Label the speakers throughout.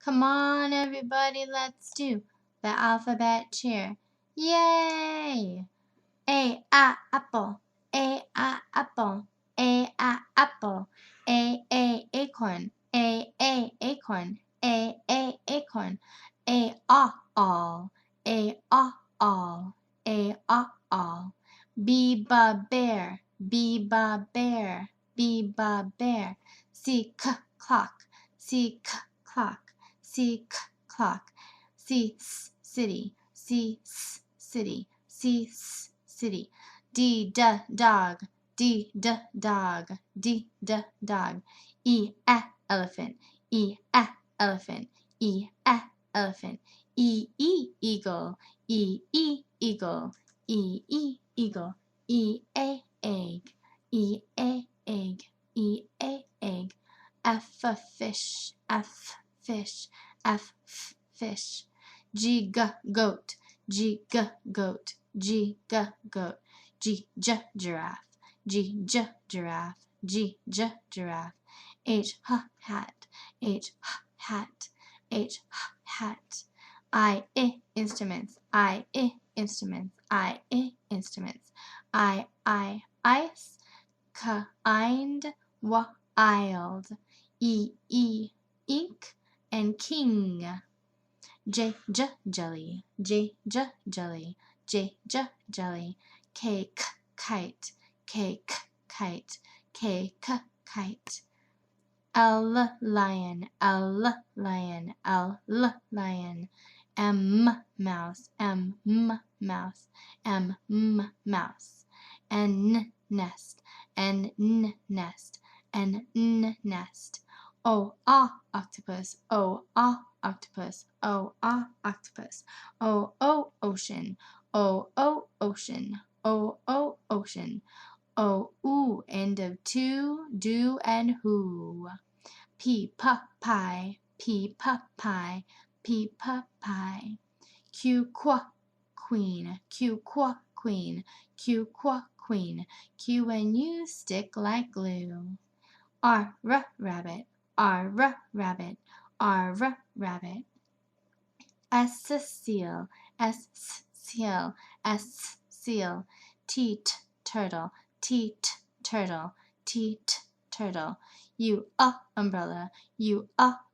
Speaker 1: Come on, everybody, let's do the alphabet cheer. Yay! A, apple. A, apple. A, apple. A, acorn. A, acorn. A, acorn. A, all. A, all. A, all. B, bear. B, bear. B, bear. C, clock. C, clock. C, clock. C, city. C, city. C, city. D, dog. D, dog. D, dog. E, elephant. E, elephant. E, elephant. E, eagle. E, eagle. E, eagle. E, egg. E, egg. E, egg. F, fish. F, fish. F, fish. G, goat. G, goat. G, goat. G, giraffe. G, giraffe. G, giraffe. H, hat. H, hat. H, hat. I, instruments. I, instruments. I, instruments. I, ice. Kind, wild. E, ink, and king. J, jelly. J, jelly. J, jelly. K, kite. K, kite. K, kite. L, lion. L, lion. L, lion. M, mouse. M, mouse. M, mouse. N, nest. N, nest. N, nest. O, octopus. O, octopus. O, octopus. O, ocean. O, ocean. O, ocean. O, ooh, end of to, do, and who. P, pie. P, pie. P, pie. Q, queen. Q, queen. Q, queen. Q and U stick like glue. R, rabbit. R, rabbit. R, rabbit. S, seal. S, seal. S, seal. T, turtle. T, turtle. T, turtle. U, umbrella. U,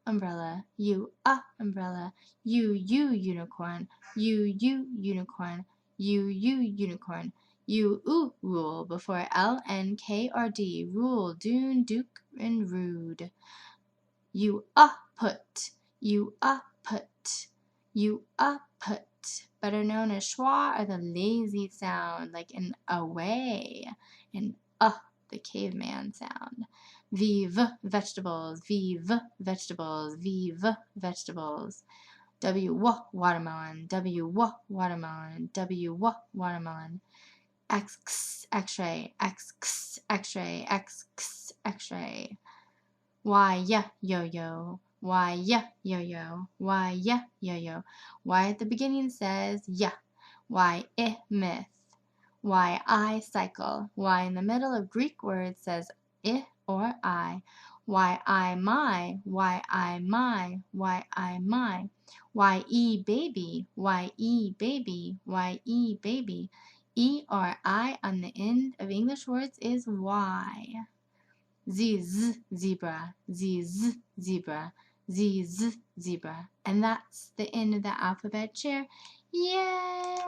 Speaker 1: umbrella. U, umbrella. U, unicorn. U, unicorn. U, unicorn. U, rule before L and K or D. Rule, dune, duke, and rude. U, put. U, put. U, put. Better known as schwa, or the lazy sound, like in away, and the caveman sound. V, vegetables. V, vegetables. V, vegetables. W, watermelon. W, watermelon. W, watermelon. X, x-ray. X, x-ray. X, x-ray. Y, yo-yo. Y, yo-yo. Y, yo-yo. Y at the beginning says yeah. Y, myth. Y, I, cycle. Y in the middle of Greek words says or I. Y, I, my. Y, I, my. Y, I, my. Y, baby. Y, baby. Y, baby. E or I on the end of English words is Y. Z, zebra. Z, zebra. Z, zebra. And that's the end of the alphabet chair. Yay!